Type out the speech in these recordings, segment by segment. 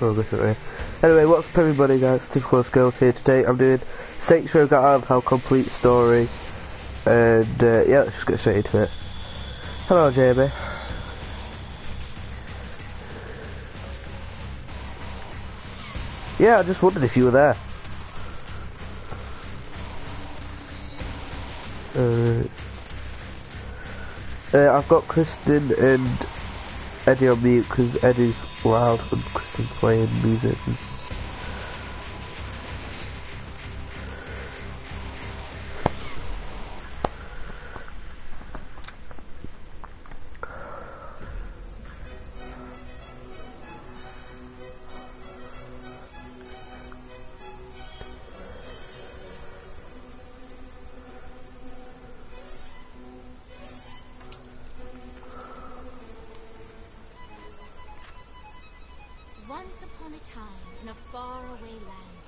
Oh, different way. Anyway, what's up everybody guys, Typical Skills here today. I'm doing Saints Row Got Out of Hell Complete Story. And yeah, let's just get straight into it. Hello Jamie. Yeah, I just wondered if you were there. I've got Kristen and Eddie on mute because Eddie's loud and Kristen's playing music. Once upon a time, in a faraway land,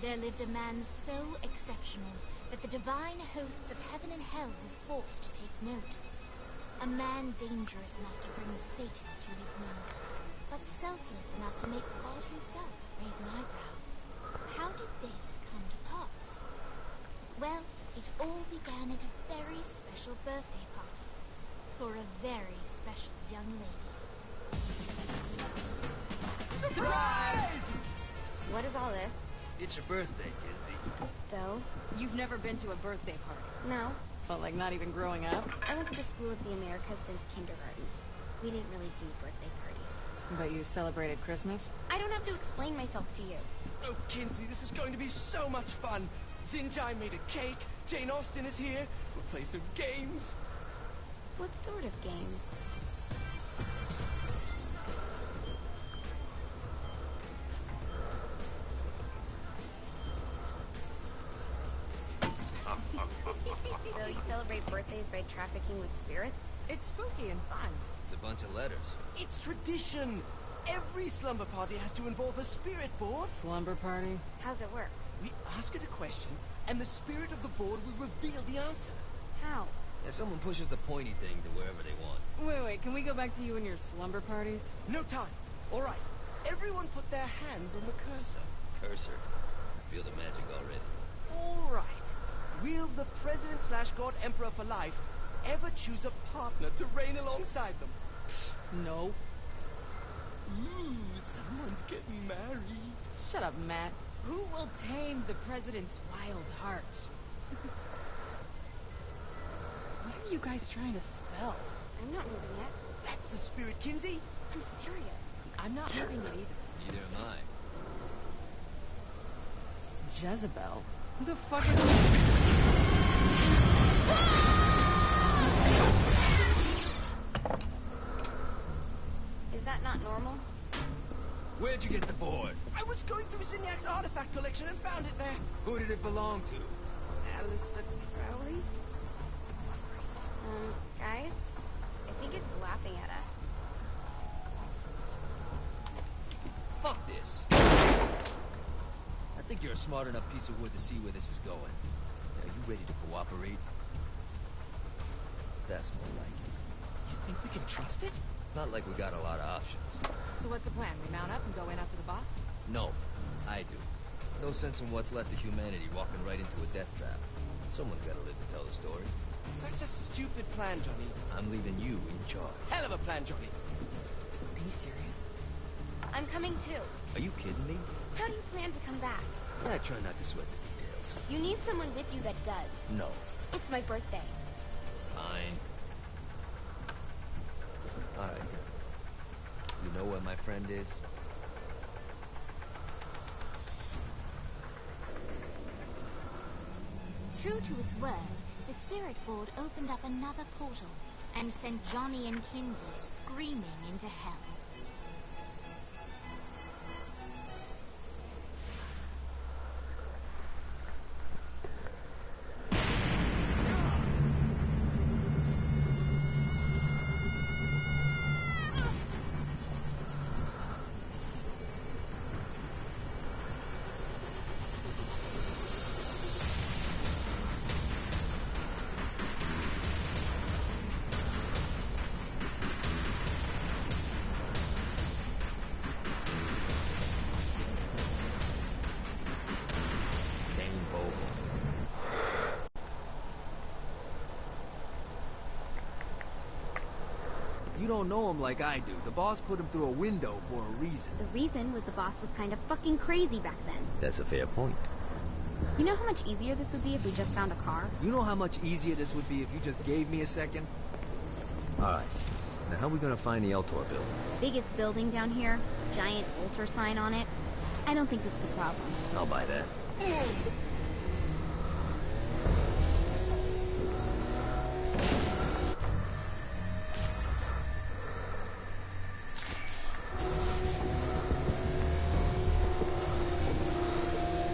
there lived a man so exceptional that the divine hosts of heaven and hell were forced to take note. A man dangerous enough to bring Satan to his knees, but selfless enough to make God himself raise an eyebrow. How did this come to pass? Well, it all began at a very special birthday party for a very special young lady. Surprise! What is all this? It's your birthday, Kinsey. So? You've never been to a birthday party? No. Well, like not even growing up? I went to the School of the Americas since kindergarten. We didn't really do birthday parties. But you celebrated Christmas? I don't have to explain myself to you. Oh, Kinsey, this is going to be so much fun. Zinjai made a cake. Jane Austen is here. We'll play some games. What sort of games? So you celebrate birthdays by trafficking with spirits? It's spooky and fun. It's a bunch of letters. It's tradition. Every slumber party has to involve a spirit board. Slumber party? How's it work? We ask it a question, and the spirit of the board will reveal the answer. How? Yeah, someone pushes the pointy thing to wherever they want. Wait, can we go back to you and your slumber parties? No time. All right. Everyone put their hands on the cursor. Cursor. Feel the magic already. All right. Will the President/God Emperor for life ever choose a partner to reign alongside them? No. Ooh, someone's getting married. Shut up, Matt. Who will tame the president's wild heart? What are you guys trying to spell? I'm not moving yet. That's the spirit, Kinsey. I'm serious. I'm not moving it either. Neither am I. Jezebel? Who the fuck is... Is that not normal? Where'd you get the board? I was going through Zignac's artifact collection and found it there. Who did it belong to? Alistair Crowley? Guys? I think it's laughing at us. Fuck this. I think you're a smart enough piece of wood to see where this is going. Are you ready to cooperate? That's more like it. You think we can trust it? It's not like we got a lot of options. So what's the plan? We mount up and go in after the boss? No, I do. No sense in what's left of humanity walking right into a death trap. Someone's got to live to tell the story. That's a stupid plan, Johnny. I'm leaving you in charge. Hell of a plan, Johnny. Are you serious? I'm coming too. Are you kidding me? How do you plan to come back? I try not to sweat the details. You need someone with you that does. No. It's my birthday. Fine. All right, then. You know where my friend is? True to its word, the spirit board opened up another portal and sent Johnny and Kinsey screaming into hell. you don't know him like I do. The boss put him through a window for a reason. The reason was the boss was kind of fucking crazy back then. That's a fair point. You know how much easier this would be if we just found a car? You know how much easier this would be if you just gave me a second? Alright. Now how are we gonna find the Eltor building? Biggest building down here, giant altar sign on it. I don't think this is a problem. I'll buy that.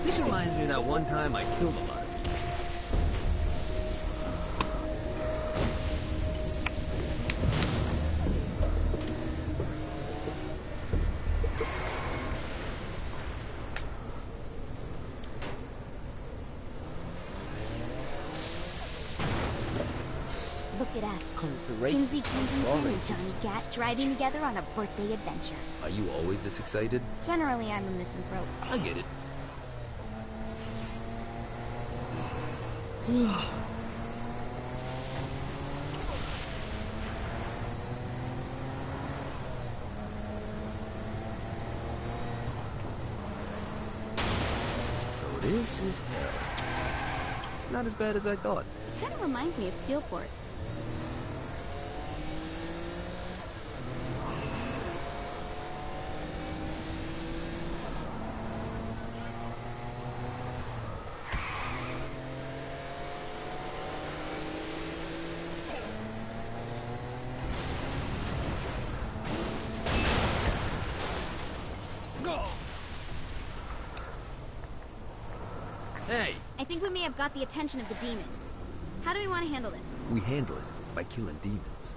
This reminds me of that one time I killed a lot of people. Look at us. Kingsley Kensington and Johnny Gat driving together on a birthday adventure. Are you always this excited? Generally, I'm a misanthrope. I get it. So this is hell. Not as bad as I thought. Kind of reminds me of Steelport. Hey! I think we may have got the attention of the demons. How do we want to handle this? We handle it by killing demons.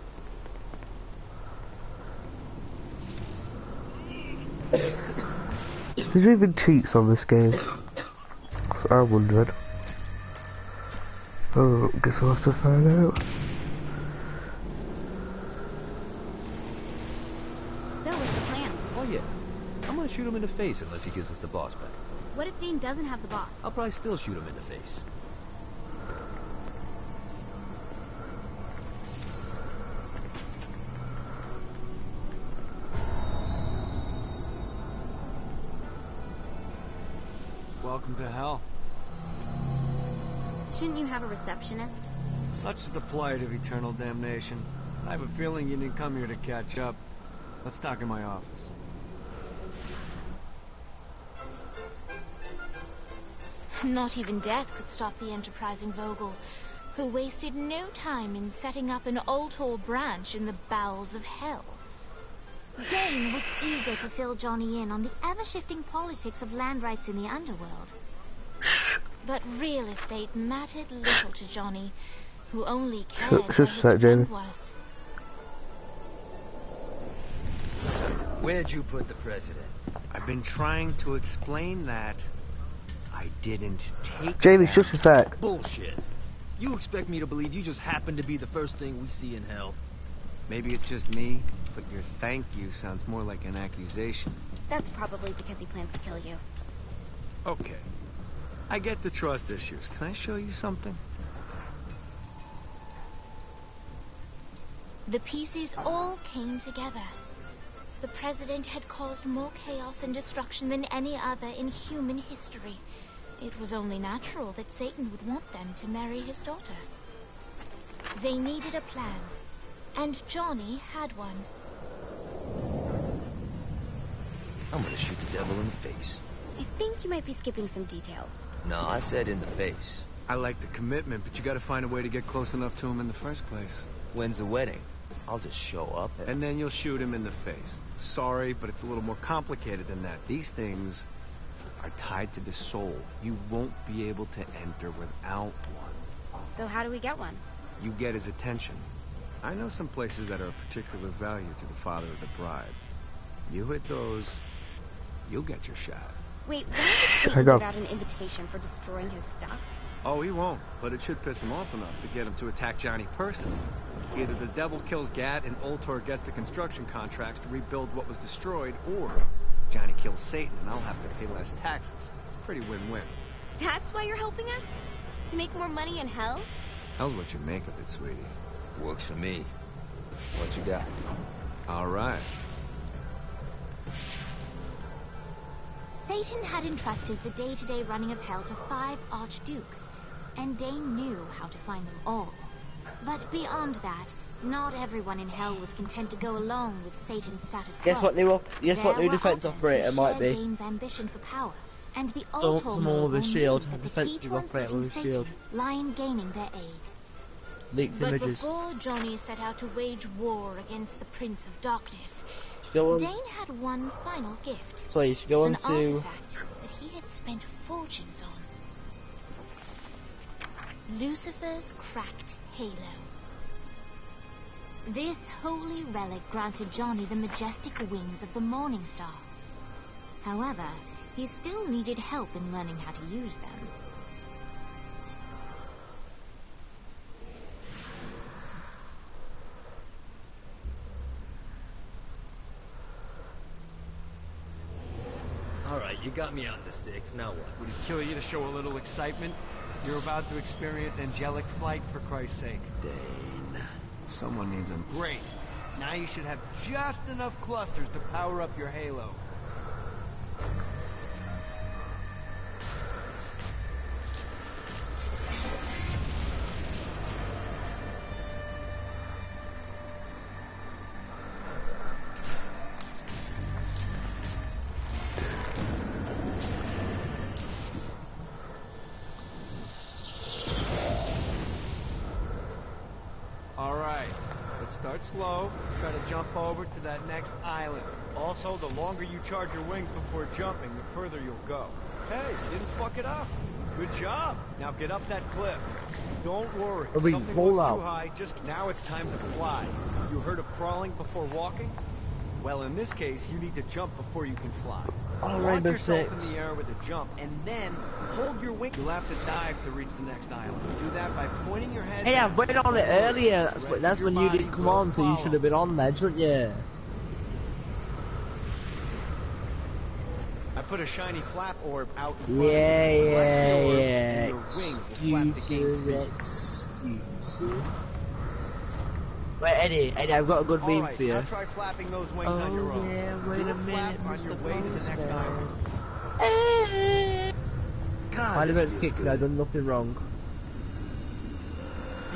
Did you even cheats on this game? I wondered. Oh, guess we'll have to find out. So, what's the plan? Oh yeah. I'm gonna shoot him in the face unless he gives us the boss back. What if Dane doesn't have the boss? I'll probably still shoot him in the face. Welcome to hell. Shouldn't you have a receptionist? Such is the plight of eternal damnation. I have a feeling you didn't come here to catch up. Let's talk in my office. Not even death could stop the enterprising Vogel, who wasted no time in setting up an Ultor branch in the bowels of hell. Dane was eager to fill Johnny in on the ever-shifting politics of land rights in the underworld. But real estate mattered little to Johnny, who only cared where his friend was. Where'd you put the president? I've been trying to explain that. I didn't take Jamie, that. shut your sack. Bullshit. You expect me to believe you just happened to be the first thing we see in hell? Maybe it's just me, but your thank you sounds more like an accusation. That's probably because he plans to kill you. Okay. I get the trust issues. Can I show you something? The pieces all came together. The president had caused more chaos and destruction than any other in human history. It was only natural that Satan would want them to marry his daughter. They needed a plan, and Johnny had one. I'm gonna shoot the devil in the face. I think you might be skipping some details. No, I said in the face. I like the commitment, but you gotta find a way to get close enough to him in the first place. When's the wedding? I'll just show up And then you'll shoot him in the face. Sorry, but it's a little more complicated than that. These things are tied to the soul. You won't be able to enter without one. So how do we get one? You get his attention. I know some places that are of particular value to the father of the bride. You hit those, you'll get your shot. Wait, why did Satan give out an invitation for destroying his stuff? Oh, he won't, but it should piss him off enough to get him to attack Johnny personally. Either the devil kills Gat and Ultor gets the construction contracts to rebuild what was destroyed, or Johnny kills Satan and I'll have to pay less taxes. Pretty win-win. That's why you're helping us? To make more money in hell? How's what you make of it, sweetie? Works for me. What you got? All right. Satan had entrusted the day-to-day running of Hell to 5 archdukes, and Dane knew how to find them all. But beyond that, not everyone in Hell was content to go along with Satan's status quo. Guess what new defense There were operator others who might shared be? Dane's ambition for power, and the Someone with a shield, a that the key defensive to operator unseating with a Satan shield. lie in gaining their aid. Leaked But images. before Johnny set out to wage war against the Prince of Darkness, Go on. Dane had one final gift. So you should go on An to. artifact that he had spent fortunes on. Lucifer's cracked halo. This holy relic granted Johnny the majestic wings of the Morning Star. However, he still needed help in learning how to use them. Alright, you got me on the sticks, now what? Would it kill you to show a little excitement? You're about to experience angelic flight, for Christ's sake. Dane. Someone needs him. Great. Now you should have just enough clusters to power up your halo. Start slow. Try to jump over to that next island. Also, the longer you charge your wings before jumping, the further you'll go. Hey, didn't fuck it up. Good job. Now get up that cliff. Don't worry. If something looks too high, just now it's time to fly. You heard of crawling before walking? Well, in this case, you need to jump before you can fly. Launch yourself in the air with a jump, and then hold your wing. You'll have to dive to reach the next island. Do that by pointing your head. Hey, I've been on it earlier. That's when you didn't come on, so you should have been on there, shouldn't you? I put a shiny flap orb out in front. Yeah. And your wing will flap to gain speed. Excuses. Wait, Eddie, I've got a good meme for you. Now try flapping those wings on your own. Yeah, wait a minute, on your way to the next island. God, I kick, I've done nothing wrong.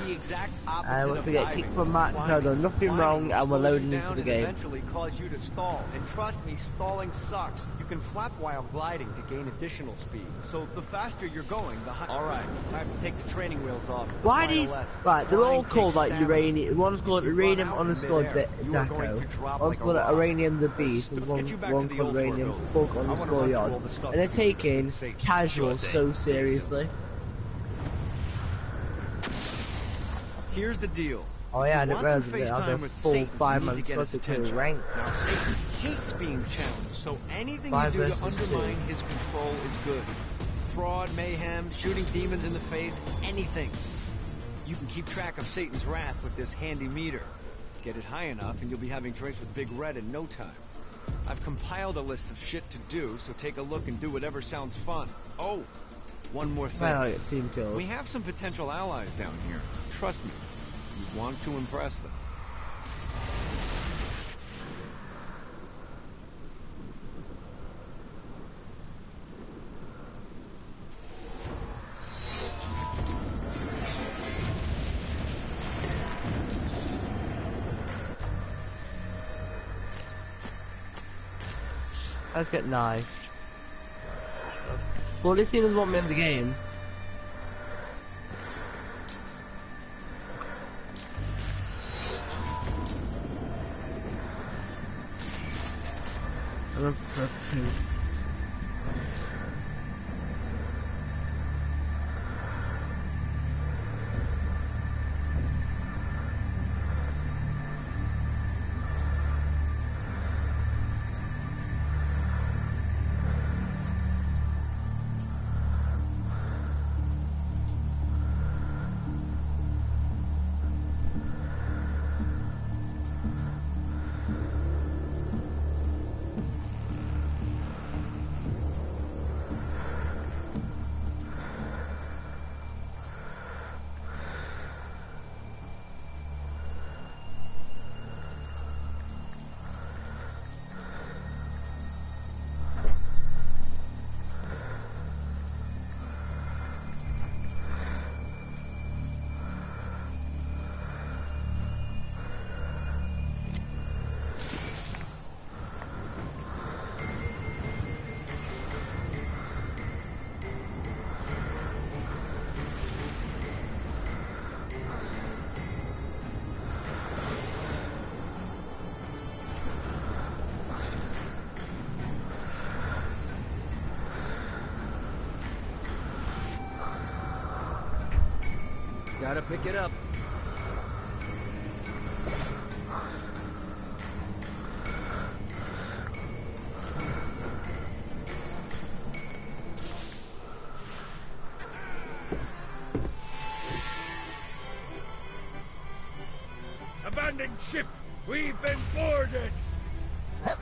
The exact opposite I of to get diving kicked from is Matt, I've climbing. done nothing wrong, and we're loading into the game. Eventually cause you to stall, and trust me, stalling sucks. You can flap while gliding to gain additional speed. So the faster you're going, the higher. All right, I have to take the training wheels off. Why these? Right, they're all called like uranium. One's called uranium underscore Daco. One's called uranium the beast, and one called uranium bug underscore yard. And they're taking casual so seriously. Here's the deal. Oh yeah, I didn't realize that I FaceTime have a with full Satan, 5 you need months to get his to attention. rank. Now, Satan hates being challenged, so anything 5 you do to versus 2. undermine his control is good. Fraud, mayhem, shooting demons in the face, anything. You can keep track of Satan's wrath with this handy meter. Get it high enough and you'll be having drinks with Big Red in no time. I've compiled a list of shit to do, so take a look and do whatever sounds fun. Oh, one more thing. Well, it seemed killed. We have some potential allies down here. Trust me, you want to impress them. Let's get knifed. Well, this seems what made the game. Gotta pick it up. Abandoned ship! We've been boarded! Get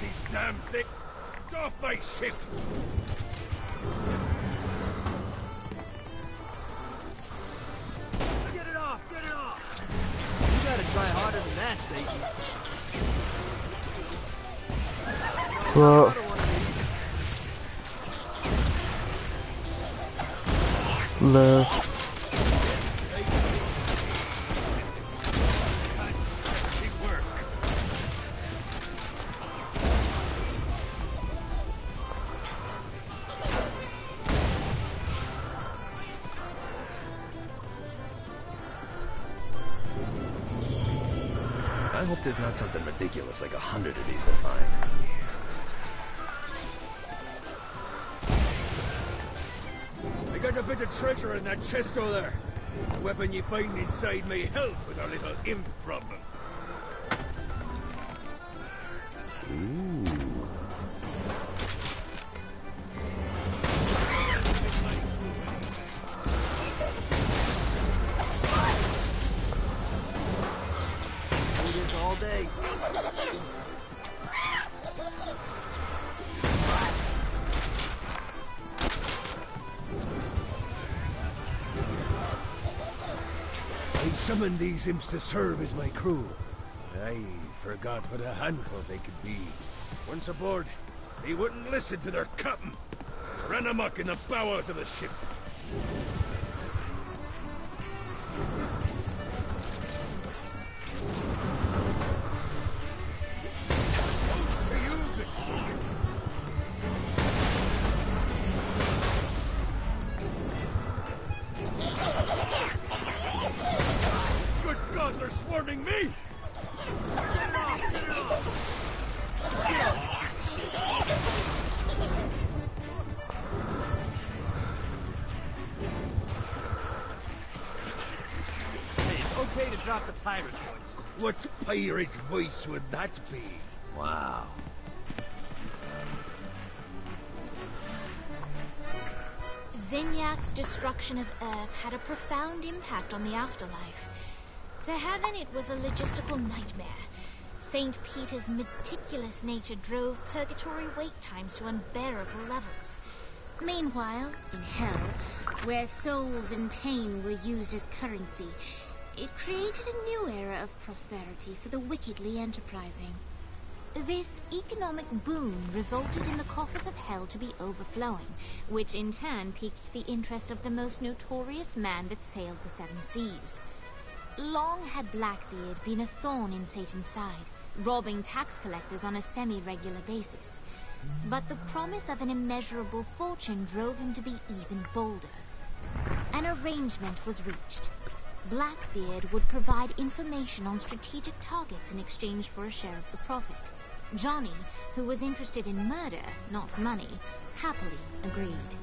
these damn things off my ship! Get it off! Get it off! You gotta try harder than that, Satan. Well, no. I hope there's not something ridiculous like 100 of these to find. I got a bit of treasure in that chest over there. The weapon you find inside may help with our little imp problem. Ooh. Do this all day. I summoned these imps to serve as my crew. I forgot what a handful they could be. Once aboard, they wouldn't listen to their captain. Ran amok in the bowels of the ship. To you, good soldier. Good God, they're swarming me! Get it off! Get it off! Hey, it's okay to drop the pirate voice. What pirate voice would that be? Wow. Zinyak's destruction of Earth had a profound impact on the afterlife. To heaven, it was a logistical nightmare. St. Peter's meticulous nature drove purgatory wait times to unbearable levels. Meanwhile, in hell, where souls in pain were used as currency, it created a new era of prosperity for the wickedly enterprising. This economic boom resulted in the coffers of hell to be overflowing, which in turn piqued the interest of the most notorious man that sailed the seven seas. Long had Blackbeard been a thorn in Satan's side, robbing tax collectors on a semi-regular basis. But the promise of an immeasurable fortune drove him to be even bolder. An arrangement was reached. Blackbeard would provide information on strategic targets in exchange for a share of the profit. Johnny, who was interested in murder, not money, happily agreed.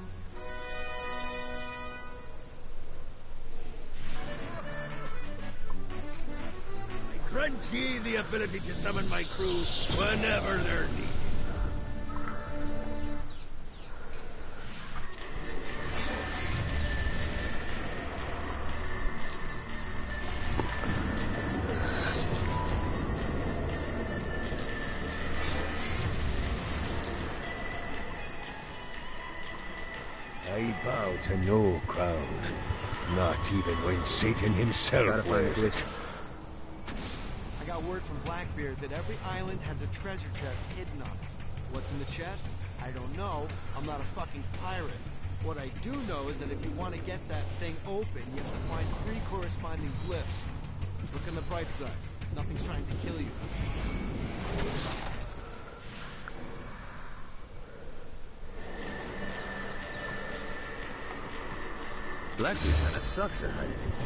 I grant ye the ability to summon my crew whenever they're needed. I bow to no crown, not even when Satan himself wears it. I got word from Blackbeard that every island has a treasure chest hidden on it. What's in the chest? I don't know. I'm not a fucking pirate. What I do know is that if you want to get that thing open, you have to find 3 corresponding glyphs. Look on the bright side. Nothing's trying to kill you. Blackbeard kinda sucks at hiding things.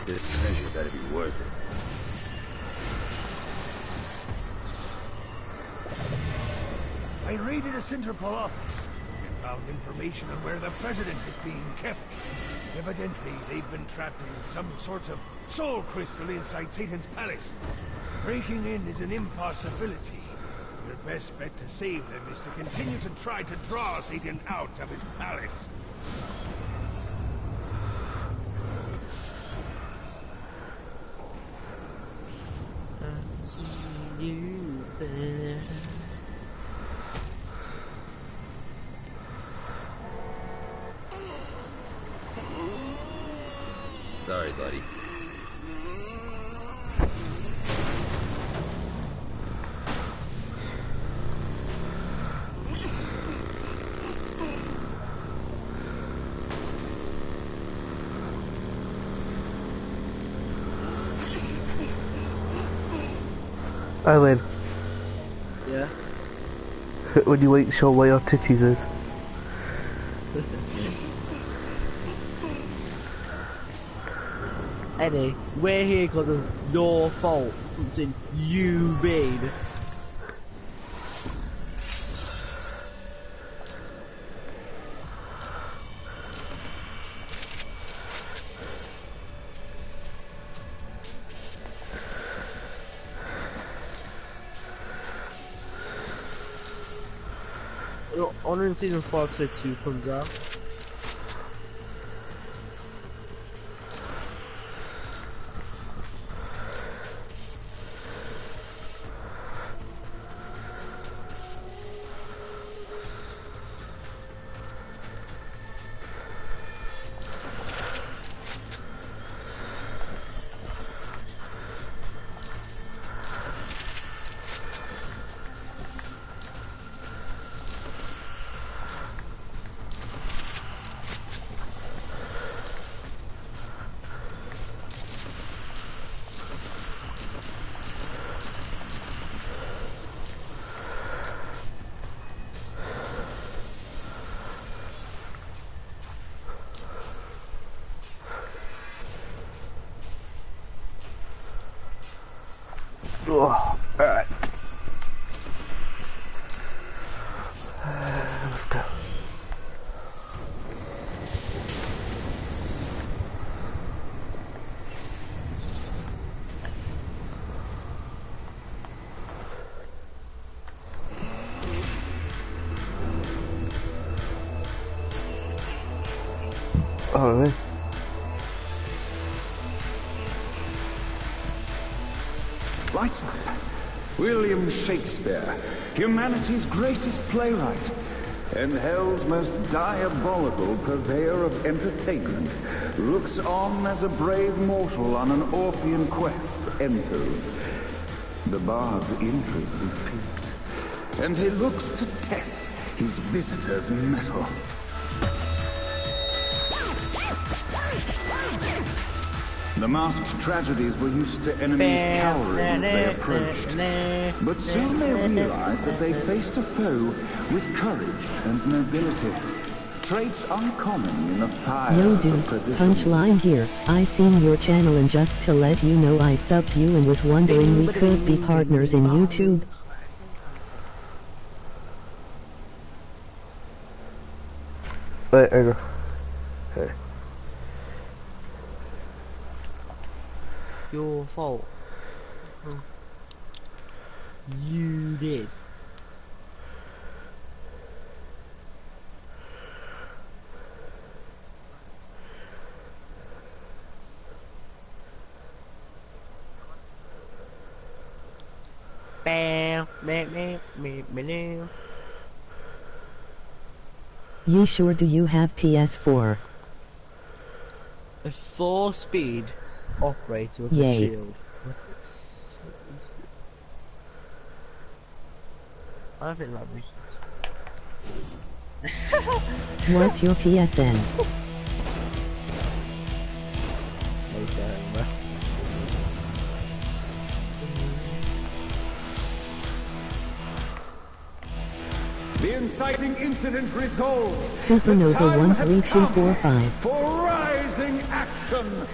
This treasure better be worth it. I raided a Centerpol office and found information on where the president is being kept. Evidently, they've been trapped in some sort of soul crystal inside Satan's palace. Breaking in is an impossibility. Your best bet to save them is to continue to try to draw Satan out of his palace. You there. Sorry, buddy. Eileen. Yeah? When you ain't sure where your titties is. Eddie, we're here because of your fault. Something you made. On in season 4 episode 2 comes out. Oh, alright. Let's go. Alright. Lights up. William Shakespeare, humanity's greatest playwright, and hell's most diabolical purveyor of entertainment, looks on as a brave mortal on an Orphean quest enters. The bard's interest is piqued, and he looks to test his visitor's mettle. The masked tragedies were used to enemies cowering as they approached. But soon they realized that they faced a foe with courage and nobility. Traits uncommon in a fire Yo of dude, perdition. punchline here. I seen your channel and just to let you know I subbed you and was wondering we could be partners in YouTube. Wait, hang on. Hey. Your fault. You did. Bam, bam. You sure do you have PS4? A 4-speed operator with Yay. a shield. I think that makes sense. What's your PSN? The inciting incident resolved. Supernova The time had 13245. come for rising action.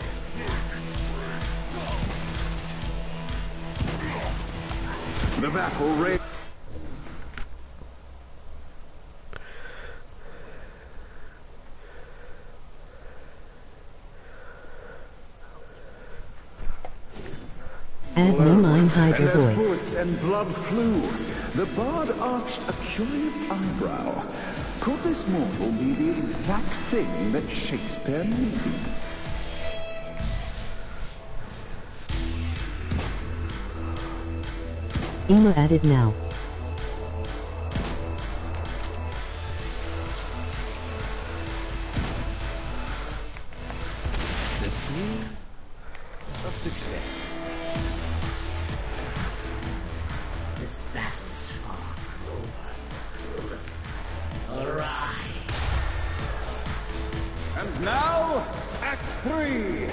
The battle raged. Add new line hide And your as voice. bullets and blood flew, the bard arched a curious eyebrow. Could this mortal be the exact thing that Shakespeare needed? Ema added now. The speed of success. This battle's far from over. Alright. And now, Act 3.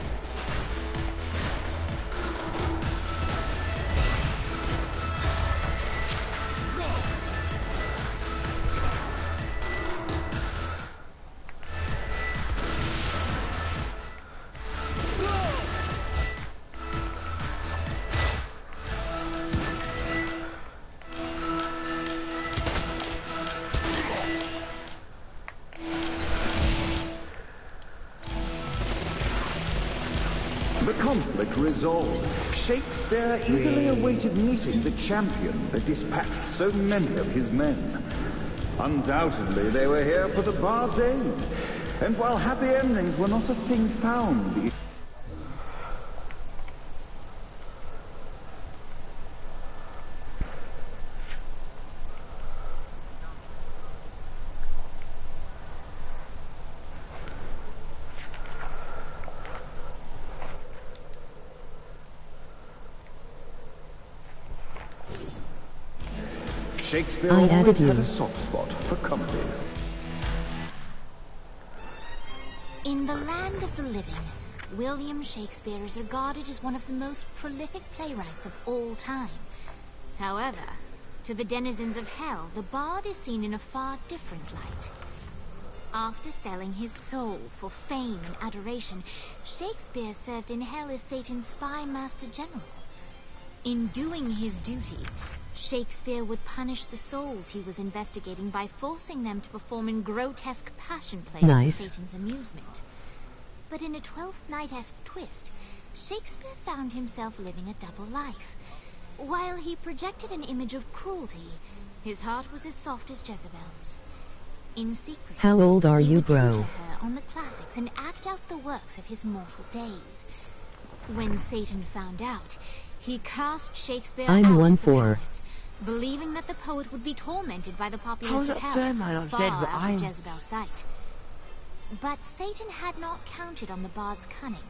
The conflict resolved, Shakespeare eagerly awaited meeting the champion that dispatched so many of his men. Undoubtedly, they were here for the bard's aid, and while happy endings were not a thing found, Shakespeare I always added had you. a soft spot for comedy. In the land of the living, William Shakespeare is regarded as one of the most prolific playwrights of all time. However, to the denizens of hell, the bard is seen in a far different light. After selling his soul for fame and adoration, Shakespeare served in hell as Satan's spy master general. In doing his duty, Shakespeare would punish the souls he was investigating by forcing them to perform in grotesque passion plays Nice. for Satan's amusement. But in a Twelfth Night-esque twist, Shakespeare found himself living a double life. While he projected an image of cruelty, his heart was as soft as Jezebel's. In secret, How old are he you, would tutor bro? her on the classics and act out the works of his mortal days. When Satan found out, he cast Shakespeare I'm out one of the for. palace, believing that the poet would be tormented by the How populace is of that hell, fair, man? I'm far dead, but out I'm- of Jezebel's sight. But Satan had not counted on the bard's cunning.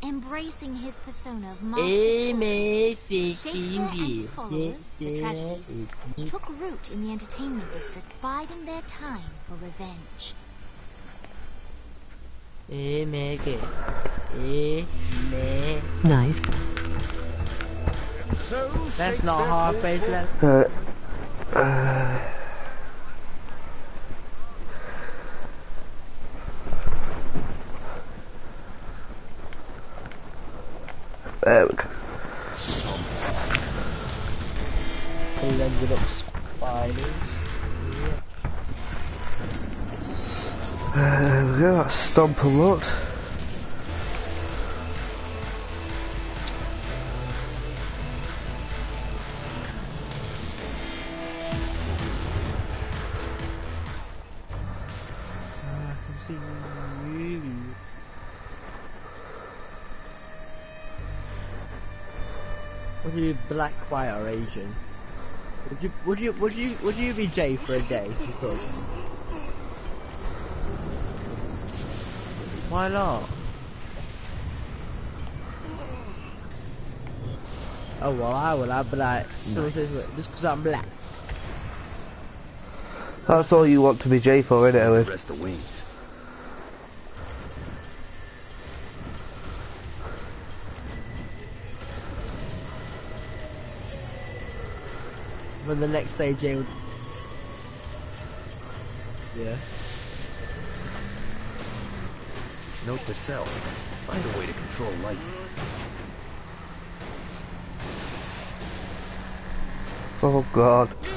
Embracing his persona of master sorcerer, Shakespeare and his followers, the tragedies, took root in the entertainment district, biding their time for revenge. Nice. So That's not Shakespeare hard, called face for- left. There we go. Blended up spiders. There we go, that's stomp unlocked. I can see you. Would you be black, white, or Asian? Would you be Jay for a day if you could? Why not? Oh well, I would. I'd be like, someone says, "Look, just 'cause I'm black." That's all you want to be J for, innit, Owen? Rest the wings. When the next day Jay would... Yeah. Note to self. Find a way to control lightning. Oh god.